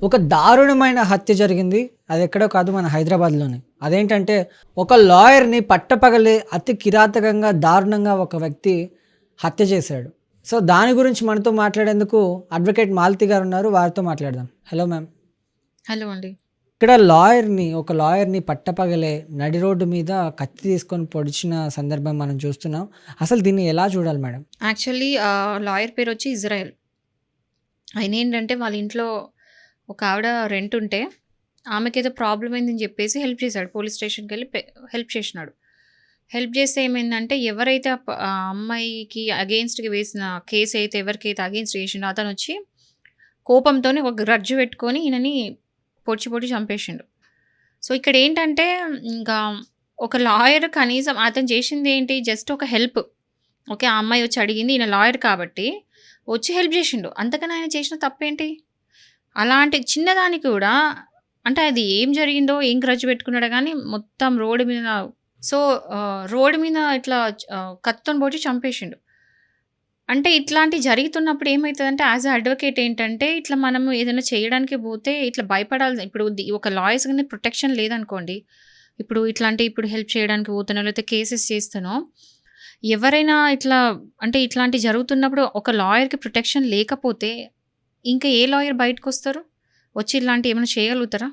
ఒక దారుణమైన హత్య జరిగింది. అదెక్కడో కాదు, మన హైదరాబాద్‌లోనే. అదేంటంటే ఒక లాయర్‌ని పట్టపగలే అతి కిరాతకంగా, దారుణంగా ఒక వ్యక్తి హత్య చేశాడు. సో, దాని గురించి మనతో మాట్లాడేందుకు అడ్వకేట్ మాలతి గారున్నారు. వారితో మాట్లాడదాం. Hello ma'am. హలో అండి. ఇక్కడ ఒక లాయర్‌ని పట్టపగలే నడి రోడ్డు మీద కత్తి తీసుకొని పొడిచిన సందర్భం మనం చూస్తున్నాం. అసలు దీన్ని ఎలా చూడాలి మేడం? యాక్చువల్లీ లాయర్ పేరొచ్చి ఇజ్రాయెల్. ఆయనేంటంటే వాళ్ళ ఇంట్లో ఒక ఆవిడ రెంటుంటే, ఆమెకేదో ప్రాబ్లమ్ అయిందని జెప్పేసి హెల్ప్ చేశాడు. పోలీస్ స్టేషన్‌కెళ్ళి హెల్ప్ చేషినాడు. హెల్ప్ చేస్తే ఏమైందంటే, ఎవరైతే ఆ అమ్మాయికి అగెయిన్స్ట్‌గా వేసిన కేసయితే ఎవరికైతే అగెయిన్స్ట్ ఏషిండో అతనొచ్చి కోపంతోని ఒక గ్రడ్జ్ పెట్టుకొని ఈయనని పొడిచి పొడిచి చంపేషిండు. సో, ఇక్కడేంటంటే ఇంకా ఒక లాయర్ కనీసం అతను చేషిందేంటి జస్ట్ ఒక హెల్ప్. ఓకే. ఆ అమ్మాయి వచ్చి అడిగింది. ఈయన లాయర్ కాబట్టి వచ్చి హెల్ప్ జేషిండు. అంతకని ఆయన చేసిన తప్పేంటి? అలాంటి చిన్నదానికి కూడా అంటే అది ఏం జరిగిందో, ఏం గ్రడ్జ్ పెట్టుకున్నాడో గానీ మొత్తం రోడ్డు మీద సో, రోడ్డు మీద ఇట్లా కత్తితోని పొడిచి చంపేషిండు. అంటే ఇట్లాంటియి జరుగుతున్నప్పుడు ఏమైతదంటే యాస్ ఎ అడ్వకేట్ ఏంటంటే, ఇట్లా మనము ఏదైనా చేయడానికి పోతే ఇట్లా భయపడాల్సి ఇప్పుడు ఒక లాయర్స్ కింద ప్రొటెక్షన్ లేదనుకోండి. ఇప్పుడు హెల్ప్ చేయడానికి పోతానో, లేకపోతే కేసెస్ చేస్తానో, ఎవరైనా ఇట్లా అంటే ఇట్లాంటివి జరుగుతున్నప్పుడు ఒక లాయర్‌కి ప్రొటెక్షన్ లేకపోతే, ఇంకా ఏ లాయర్ బయటకొస్తారు? వచ్చి ఇట్లాంటియి ఏమైనా చేయగలుగుతారా?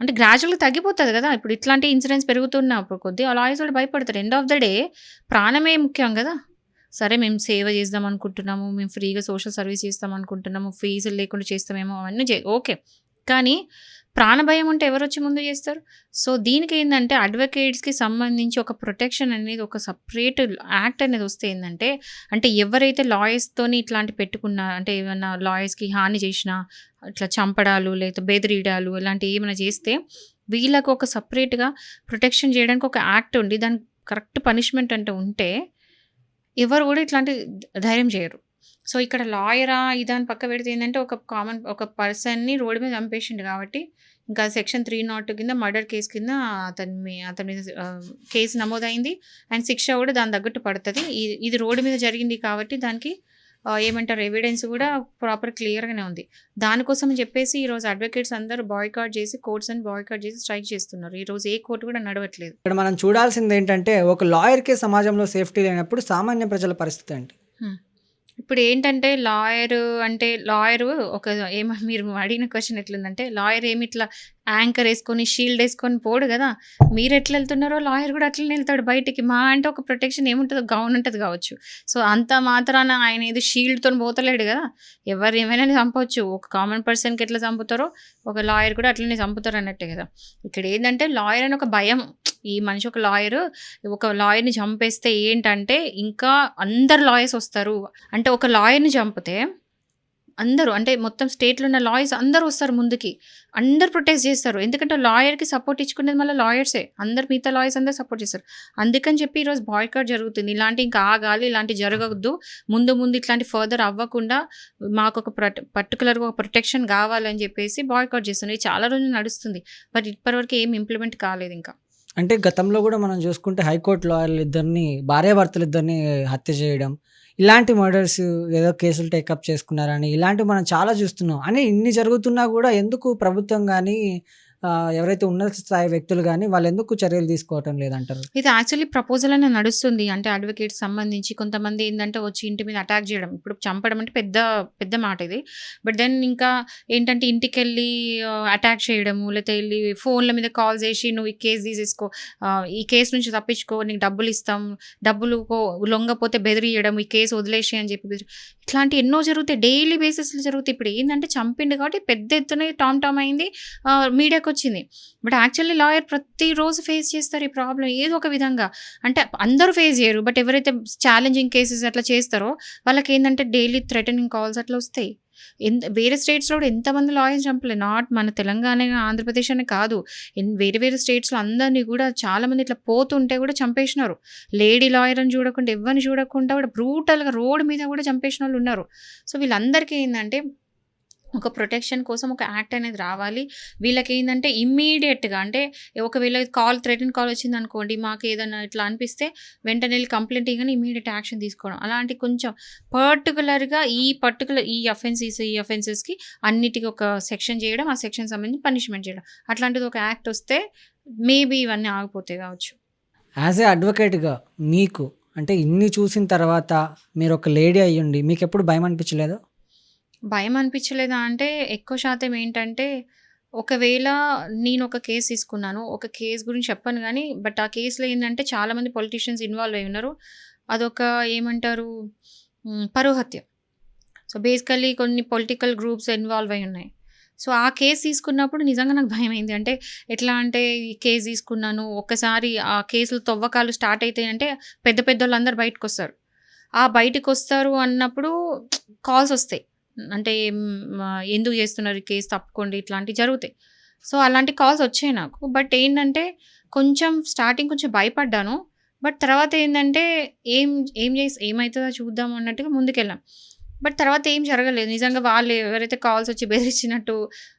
అంటే గ్రాడ్యుయల్‌గా తగ్గిపోతది గదా! ఇప్పుడు ఇట్లాంటి ఇన్సిడెంట్స్ పెరుగుతున్నప్పుడు కొద్దీ ఆ లాయర్స్ కూడా భయపడతారు. ఎండ్ ఆఫ్ ద డే ప్రాణమే ముఖ్యం గదా! సరే మేము సేవ చేద్దాం అనుకుంటున్నాము. మేము ఫ్రీగా సోషల్ సర్వీస్ చేస్తాం అనుకుంటున్నాము. ఫీజులు లేకుండా చేస్తామేమో అవన్నీ ఓకే. కానీ ప్రాణభయం ఉంటే ఎవరొచ్చి ముందు చేస్తారు? సో, దీనికేందంటే అడ్వకేట్స్‌కి సంబంధించి ఒక ప్రొటెక్షన్ అనేది ఒక సెపరేట్ యాక్ట్ అనేది వస్తే ఏందంటే, అంటే ఎవరైతే లాయర్స్‌తోని ఇట్లాంటి పెట్టుకున్నా అంటే ఏమన్నా లాయర్స్‌కి హాని చేషినా, ఇట్లా చంపడాలు, లేకపోతే బెదిరియడాలు ఇలాంటివి ఏమైనా చేస్తే, వీళ్ళకి ఒక సెపరేట్‌గా ప్రొటెక్షన్ చేయడానికి ఒక యాక్ట్ ఉండి, దానికి కరెక్ట్ పనిష్మెంట్ అంటూ ఉంటే ఎవరు గూడా ఇట్లాంటి ధైర్యం జేయరు. సో, ఇక్కడ లాయరా ఇదా అని పక్క పెడితే ఏందంటే, ఒక పర్సన్‌ని రోడ్డు మీద చంపేషిండు గాబట్టి, ఇంకా సెక్షన్ 302 కింద మర్డర్ కేస్ కింద అతని మీద కేసు నమోదయింది. అండ్ శిక్ష గూడా దాని తగ్గట్టు పడతది. ఇది రోడ్డు మీద జరిగింది కాబట్టి దానికి ఏమంటారు ఎవిడెన్స్ గూడా ప్రాపర్ క్లియర్‌గానే ఉంది. దానికోసం అని జెప్పేసి ఈరోజు అడ్వకేట్స్ అందరూ బాయ్‌కాట్ జేసి కోర్ట్స్ అని బాయ్‌కాట్ జేసి స్ట్రైక్ చేస్తున్నారు. ఈరోజు ఏ కోర్ట్ గూడా నడవట్లేదు. ఇక్కడ మనం చూడాల్సిందేంటంటే ఒక లాయర్‌కే సమాజంలో సేఫ్టీ లేనప్పుడు సామాన్య ప్రజల పరిస్థితి ఏంటి? హ్మ్. ఇప్పుడేంటంటే లాయరు ఒక మీరు అడిగిన క్వెషన్ ఎట్లుందంటే, లాయర్ ఏమి ఇట్లా యాంకర్ యేసుకొని, షీల్డ్ యేసుకొని పోడు గదా! మీరెట్లెళ్తున్నారో లాయర్ గూడా అట్లనే ఎళ్తాడు బయటికి. మహా అంటే ఒక ప్రొటెక్షన్ ఏముంటదో గౌన్ ఉంటది గావచ్చు. సో, అంత మాత్రాన ఆయన ఏదో షీల్డ్‌తోని పోతలేడు గదా! ఎవరేమైనా చంపొచ్చు. ఒక కామన్ పర్సన్‌కి ఎట్లా చంపుతారో, ఒక లాయర్ కూడా అట్లనే చంపుతారన్నట్టే గదా! ఇక్కడేందంటే లాయర్ అని ఒక భయం. ఈ మనిషి ఒక లాయర్‌ని చంపేస్తే ఏంటంటే, ఇంకా అందరు లాయర్స్ ఒస్తారు. అంటే ఒక లాయర్‌ని చంపితే అందరూ అంటే మొత్తం స్టేట్‌లో ఉన్న లాయర్స్ అందరూ వస్తారు ముందుకి. అందరూ ప్రొటెస్ట్ చేస్తారు. ఎందుకంటే లాయర్‌కి సపోర్ట్ ఇచ్చుకునేది మళ్ళా లాయర్సే. మిగతా లాయర్స్ అందరూ సపోర్ట్ చేస్తారు. అందుకని చెప్పి ఈరోజు బాయ్‌కాట్ జరుగుతుంది. ఇంకా ఆగాలి, ఇలాంటివి జరగొద్దు. ముందు ఇట్లాంటి ఫర్దర్ అవ్వకుండా మాకొక పర్టిక్యులర్‌గా ఒక ప్రొటెక్షన్ కావాలని చెప్పేసి బాయ్‌కాట్ చేస్తున్నారు. ఇది చాలా రోజులు నడుస్తుంది. బట్ ఇప్పటివరకు ఏం ఇంప్లిమెంట్ కాలేదింకా. అంటే గతంలో గూడా మనం జూసుకుంటే హైకోర్టు లాయర్‌లిద్దరిని భార్యాభర్తలిద్దరిని హత్య చేయడం, ఇలాంటి మర్డర్స్ ఏదో కేసులు టేకప్ చేసుకున్నారని ఇలాంటివి మనం చాలా జూస్తున్నాం. అని ఇన్ని జరుగుతున్నా గూడా ఎందుకు ప్రభుత్వం గానీ, ఎవరైతే ఉన్నత స్థాయి వ్యక్తులు గానీ వాళ్ళెందుకు చర్యలు తీసుకోవటం లేదంటారు? ఇది యాక్చువల్లీ ప్రపోజల్ అనే నడుస్తుంది. అంటే అడ్వకేట్స్ సంబంధించి కొంతమంది ఏందంటే వచ్చి ఇంటి మీద అటాక్ జేయడం. ఇప్పుడు చంపడం అంటే పెద్ద పెద్ద మాట ఇది. బట్ దెన్ ఇంకా ఏంటంటే ఇంటికెళ్ళి అటాక్ చేయడము, లేతే ఎళ్లి ఫోన్‌ల మీద కాల్ జేసి నువ్వు ఈ కేస్ తీసేసుకో, ఈ కేస్ నుంచి తప్పించుకో, నీకు డబ్బులిస్తాం, లొంగపోతే బెదిరియడం, ఈ కేస్ వదిలేసేయి అని చెప్పి ఇట్లాంటియి ఎన్నో జరుగుతాయి. డైలీ బేసిస్‌లో జరుగుతాయి. ఇప్పుడు ఏందంటే చంపిండు కాబట్టి పెద్ద ఎత్తున టామ్ అయింది. మీడియాకొచ్చింది. బట్ యాక్చువల్లీ లాయర్ ప్రతిరోజు ఫేస్ చేస్తారు ఈ ప్రాబ్లమ్ ఏదో ఒక విధంగా. అంటే అందరూ ఫేస్ చేయరు. బట్ ఎవరైతే ఛాలెంజింగ్ కేసెస్ అట్లా చేస్తారో వాళ్ళకేందంటే డైలీ థ్రెటనింగ్ కాల్స్ అట్లా వస్తాయి. వేరే స్టేట్స్‌లో కూడా ఎంతమంది లాయర్స్ చంపలే. నాట్ మన తెలంగాణ, ఆంధ్రప్రదేశ్ అనే కాదు. వేరే స్టేట్స్‌లో అందరిని కూడా చాలామంది ఇట్లా పోతుంటే కూడా చంపేసినారు. లేడీ లాయర్ అని చూడకుండా, ఎవ్వరిని చూడకుండా కూడా బ్రూటల్‌గా రోడ్ మీద కూడా చంపేసినోళ్ళున్నారు. సో, వీళ్ళందరికీ ఏందంటే ఒక ప్రొటెక్షన్ కోసం ఒక యాక్ట్ అనేది రావాలి. వీళ్ళకేందంటే ఇమ్మీడియేట్‌గా అంటే ఒకవేళ థ్రెటన్ కాల్ వచ్చిందనుకోండి, మాకేదన్నా ఇట్లా అనిపిస్తే వెంటనే ఎళ్లి కంప్లెయింట్ ఇయ్యగానే ఇమ్మీడియేట్ యాక్షన్ తీసుకోవడం. అలాంటి కొంచెం పర్టిక్యులర్‌గా ఈ అఫెన్సెస్‌కి అన్నిటికి ఒక సెక్షన్ చేయడం, ఆ సెక్షన్ సంబంధించి పనిష్మెంట్ చేయడం. అట్లాంటిది ఒక యాక్ట్ వస్తే మేబీ ఇవన్నీ ఆగిపోతాయి కావచ్చు. యాజ్ ఏ అడ్వకేట్‌గా మీకు అంటే ఇన్ని చూసిన తర్వాత మీరొక లేడీ అయ్యుండి మీకెప్పుడు భయం అనిపించలేదా? భయం అనిపించలేదా అంటే, ఎక్కువ శాతం ఏంటంటే, ఒకవేళ నేనొక కేస్ తీసుకున్నాను. ఒక కేస్ గురించి చెప్పను గానీ, బట్ ఆ కేస్‌లో ఏందంటే చాలామంది పొలిటీషియన్స్ ఇన్వాల్వ్ అయ్యి ఉన్నారు. అదొక ఏమంటారు పరువు హత్య. సో, బేసికల్లీ కొన్ని పొలిటికల్ గ్రూప్స్ ఇన్వాల్వ్ అయ్యి ఉన్నాయి. సో, ఆ కేస్ తీసుకున్నప్పుడు నిజంగా నాకు భయమైంది. అంటే ఎట్లా అంటే, ఈ కేస్ తీసుకున్నాను. ఒక్కసారి ఆ కేసులు తవ్వకాలు స్టార్ట్ అయితాయంటే పెద్ద పెద్దోళ్ళందరూ బయటకొస్తారు. ఆ బయటికొస్తారు అన్నప్పుడు కాల్స్ ఒస్తాయి. అంటే ఎందుకు చేస్తున్నారు ఈ కేస్ తప్పుకోండి ఇట్లాంటివి జరుగుతాయి. సో, అలాంటి కాల్స్ వచ్చాయి నాకు. బట్ ఏంటంటే కొంచెం స్టార్టింగ్ కొంచెం భయపడ్డాను. బట్ తర్వాత ఏందంటే ఏం ఏమైతదో చూద్దాం అన్నట్టుగా ముందుకెళ్ళాం. బట్ తర్వాత ఏం జరగలేదు. నిజంగా వాళ్ళు ఎవరైతే కాల్స్ వచ్చి బెదిరించినట్టు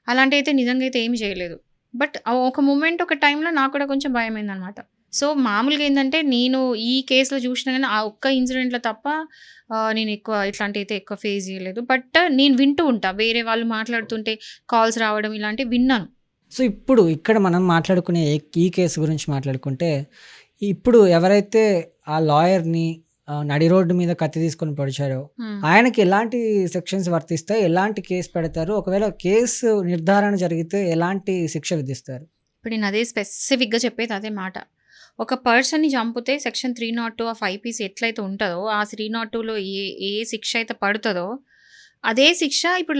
అలాంటివైతే నిజంగా అయితే ఏమి చేయలేదు. బట్ ఒక మూమెంట్ ఒక టైంలో నాకు కూడా కొంచెం భయమైందనమాట. సో, మామూలుగా ఏందంటే నేను ఈ కేస్‌లో చూషినా గాని ఆ ఒక్క ఇన్సిడెంట్‌లో తప్ప నేను ఎక్కువ ఇట్లాంటివైతే ఎక్కువ ఫేస్ చేయలేదు. బట్ నేను వింటూ ఉంటా. వేరే వాళ్ళు మాట్లాడుతుంటే కాల్స్ రావడం ఇలాంటివి విన్నాను. సో, ఇప్పుడు ఇక్కడ మనం మాట్లాడుకునే ఈ కేసు గురించి మాట్లాడుకుంటే, ఇప్పుడు ఎవరైతే ఆ లాయర్‌ని నడి రోడ్డు మీద కత్తి తీసుకొని పొడిచారో, హ్మ్. ఆయనకి ఎలాంటి సెక్షన్స్ వర్తిస్తాయి? ఎలాంటి కేస్ పెడతారు? ఒకవేళ కేసు నిర్ధారణ జరిగితే ఎలాంటి శిక్ష విధిస్తారు? ఇప్పుడు నేను అదే స్పెసిఫిక్‌గా చెప్పేది అదే మాట. ఒక పర్సన్‌ని చంపితే సెక్షన్ 302 ఆఫ్ ఐపీసీ ఎట్లయితే ఉంటదో, ఆ 302లో ఏ శిక్ష అయితే పడతదో, అదే శిక్ష ఇప్పుడు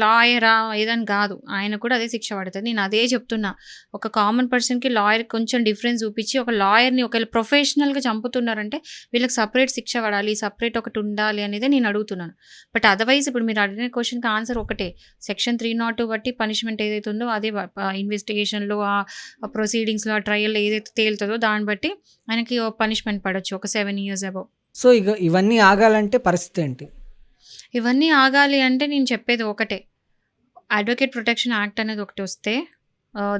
లాయరా ఏదని గాదు. ఆయనకు కూడా అదే శిక్ష పడతది. నేను అదే చెప్తున్నా. ఒక కామన్ పర్సన్‌కి, లాయర్‌కి కొంచెం డిఫరెన్స్ చూపించి, ఒక లాయర్‌ని ఒకవేళ ప్రొఫెషనల్‌గా చంపుతున్నారంటే, వీళ్ళకి సెపరేట్ శిక్ష పడాలి. సెపరేట్ ఒకటి ఉండాలి అనేదే నేను అడుగుతున్నాను. బట్ అదర్‌వైజ్ ఇప్పుడు మీరు అడిగిన క్వెషన్‌కి ఆన్సర్ ఒకటే. సెక్షన్ 302 బట్టి పనిష్మెంట్ ఏదైతే ఉందో అదే ఇన్వెస్టిగేషన్‌లో ప్రొసీడింగ్స్‌లో, ఆ ట్రయల్‌లో ఏదైతే తేలుతదో దాన్ని బట్టి ఆయనకి పనిష్మెంట్ పడొచ్చు. ఒక 7 ఇయర్స్ అబోవ్. సో, ఇవన్నీ ఆగాలంటే పరిస్థితి ఏంటి? ఇవన్నీ ఆగాలి అంటే నేను చెప్పేది ఒకటే. అడ్వకేట్ ప్రొటెక్షన్ యాక్ట్ అనేది ఒకటి వస్తే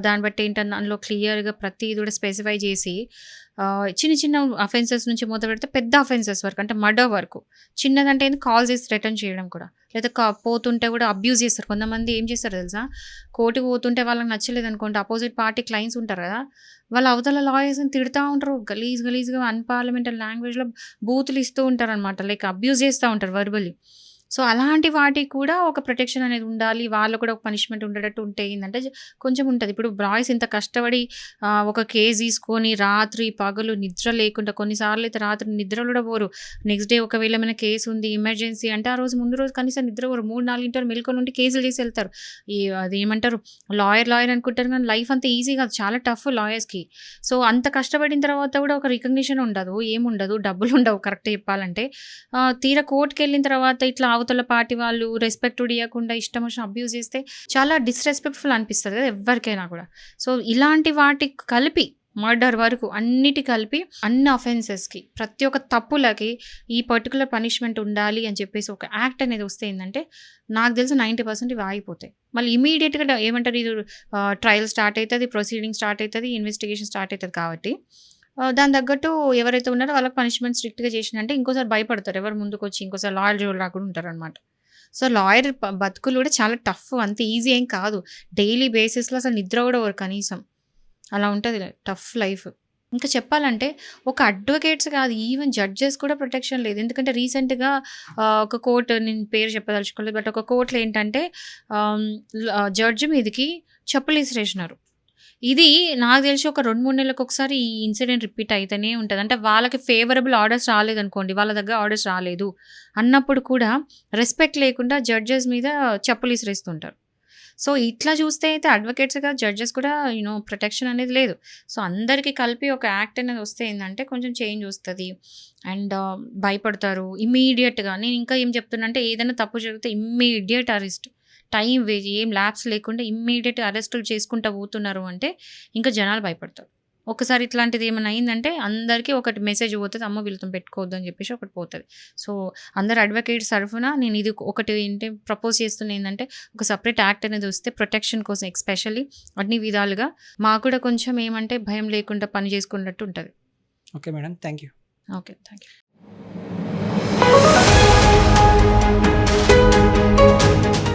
దాన్ని బట్టి ఏంటంటే అందులో క్లియర్‌గా ప్రతీది కూడా స్పెసిఫై చేసి చిన్న చిన్న అఫెన్సెస్ నుంచి మొదలుపెడితే పెద్ద అఫెన్సెస్ వరకు అంటే మర్డర్ వరకు. చిన్నదంటే ఏంది కాల్ చేసి థ్రెటన్ చేయడం కూడా. లేదా పోతుంటే కూడా అబ్యూజ్ చేస్తారు. కొంతమంది ఏం చేస్తారో తెలుసా? కోర్ట్‌కి పోతుంటే వాళ్ళకి నచ్చలేదనుకోండి అపోజిట్ పార్టీ క్లయింట్స్ ఉంటారు కదా! వాళ్ళు అవతల లాయర్స్‌ని తిడతా ఉంటారు. గలీజ్‌గా అన్‌పార్లమెంటరీ లాంగ్వేజ్‌లో బూతులు ఇస్తూ ఉంటారనమాట. లైక్ అబ్యూజ్ చేస్తా ఉంటారు వెర్బల్లీ. సో, అలాంటి వాటికి కూడా ఒక ప్రొటెక్షన్ అనేది ఉండాలి. వాళ్ళకి కూడా ఒక పనిష్మెంట్ ఉండేటట్టు ఉంటే ఏందంటే కొంచెం ఉంటది. ఇప్పుడు బాయ్స్ ఇంత కష్టపడి ఒక కేస్ తీసుకొని రాత్రి, పగలు నిద్ర లేకుండా కొన్నిసార్లు అయితే రాత్రి నిద్రలు కూడా పోరు. నెక్స్ట్ డే ఒకవేళ ఏమైనా కేస్ ఉంది, ఎమర్జెన్సీ అంటే ఆ రోజు ముందు రోజు కనీసం నిద్ర పోరు. 3, 4 మెలుకొని ఉండి కేసులు చేసి ఎళ్తారు. అదేమంటారు లాయర్ అనుకుంటారు కానీ లైఫ్ అంత ఈజీ కాదు. చాలా టఫ్ లాయర్స్‌కి. సో, అంత కష్టపడిన తర్వాత కూడా ఒక రికగ్నిషన్ ఉండదు. ఏముండదు. డబ్బులుండవు కరెక్ట్‌గా చెప్పాలంటే. తీరా కోర్ట్‌కెళ్ళిన తర్వాత ఇట్లా అవతల పార్టీ వాళ్ళు రెస్పెక్ట్ కూడా ఇయ్యకుండా ఇష్టం వచ్చిన అబ్యూజ్ చేస్తే చాలా డిస్‌రెస్పెక్ట్‌ఫుల్ అనిపిస్తది కదా! ఎవ్వరికైనా కూడా. సో, ఇలాంటి వాటికి కలిపి మర్డర్ వరకు అన్నిటి కలిపి అన్ని అఫెన్సెస్‌కి ప్రతి ఒక్క తప్పులకి ఈ పర్టిక్యులర్ పనిష్మెంట్ ఉండాలి అని చెప్పేసి ఒక యాక్ట్ అనేది వస్తే ఏందంటే నాకు తెలిసి 90% ఇవి ఆగిపోతాయి. మళ్ళీ ఇమ్మీడియేట్‌గా ఏమంటారు ఇది ట్రయల్ స్టార్ట్ అయితది. ప్రొసీడింగ్ స్టార్ట్ అయితది. ఇన్వెస్టిగేషన్ స్టార్ట్ అయితది కాబట్టి దానికి తగ్గట్టు ఎవరైతే ఉన్నారో వాళ్ళకి పనిష్మెంట్ స్ట్రిక్ట్‌గా చేషిండంటే ఇంకోసారి భయపడతారు. ఎవరు ముందుకొచ్చి ఇంకోసారి లాయర్ జోలికి రాకుండా ఉంటారనమాట. సో, లాయర్ బతుకులు కూడా చాలా టఫ్. అంత ఈజీ ఏం కాదు. డైలీ బేసిస్‌లో అసలు నిద్ర కూడా పోరు కనీసం. అలా ఉంటది టఫ్ లైఫ్. ఇంకా చెప్పాలంటే ఒక అడ్వకేట్స్ కాదు ఈవెన్ జడ్జెస్ కూడా ప్రొటెక్షన్ లేదు. ఎందుకంటే రీసెంట్‌గా ఒక కోర్ట్ నేను పేరు చెప్పదలుచుకోలేదు. బట్ ఒక కోర్ట్‌లో ఏంటంటే జడ్జ్ మీదకి చెప్పులు ఇసిరేసినారు. ఇది నాకు తెలిసి ఒక 2, 3 నెలలకొకసారి ఈ ఇన్సిడెంట్ రిపీట్ అయితేనే ఉంటది. అంటే వాళ్ళకి ఫేవరబుల్ ఆర్డర్స్ రాలేదనుకోండి. వాళ్ళ దగ్గర ఆర్డర్స్ రాలేదు అన్నప్పుడు కూడా రెస్పెక్ట్ లేకుండా జడ్జెస్ మీద చెప్పులు ఇసిరేస్తుంటారు. సో, ఇట్లా చూస్తే అయితే అడ్వకేట్స్‌గా జడ్జెస్ కూడా ప్రొటెక్షన్ అనేది లేదు. సో, అందరికి కలిపి ఒక యాక్ట్ అనేది వస్తే ఏందంటే కొంచెం చేంజ్ వస్తది. అండ్ భయపడతారు. ఇమ్మీడియేట్‌గా నేను ఇంకా ఏం చెప్తున్నా అంటే ఏదైనా తప్పు జరిగితే ఇమ్మీడియేట్ అరెస్ట్. టైం వేస్ట్ ఏం ల్యాప్స్ లేకుండా ఇమ్మీడియేట్ అరెస్టులు చేసుకుంటా పోతున్నారు అంటే ఇంకా జనాలు భయపడతారు. ఒకసారి ఇట్లాంటిది ఏమైనా అయిందంటే అందరికీ ఒకటి మెసేజ్ పోతది. అమ్మో! వీళ్ళతో పెట్టుకోవద్దు అని చెప్పేసి ఒకటి పోతది. సో, అందరు అడ్వకేట్స్ తరఫున నేను ఇది ఒకటి ఏంటి ప్రపోజ్ చేస్తున్నా ఏందంటే, ఒక సెపరేట్ యాక్ట్ అనేది వస్తే ప్రొటెక్షన్ కోసం ఎస్పెషల్లీ అన్ని విధాలుగా మాకు కూడా కొంచెం ఏమంటే భయం లేకుండా పని చేసుకున్నట్టు ఉంటది. Okay madam. Thank you. Okay. Thank you.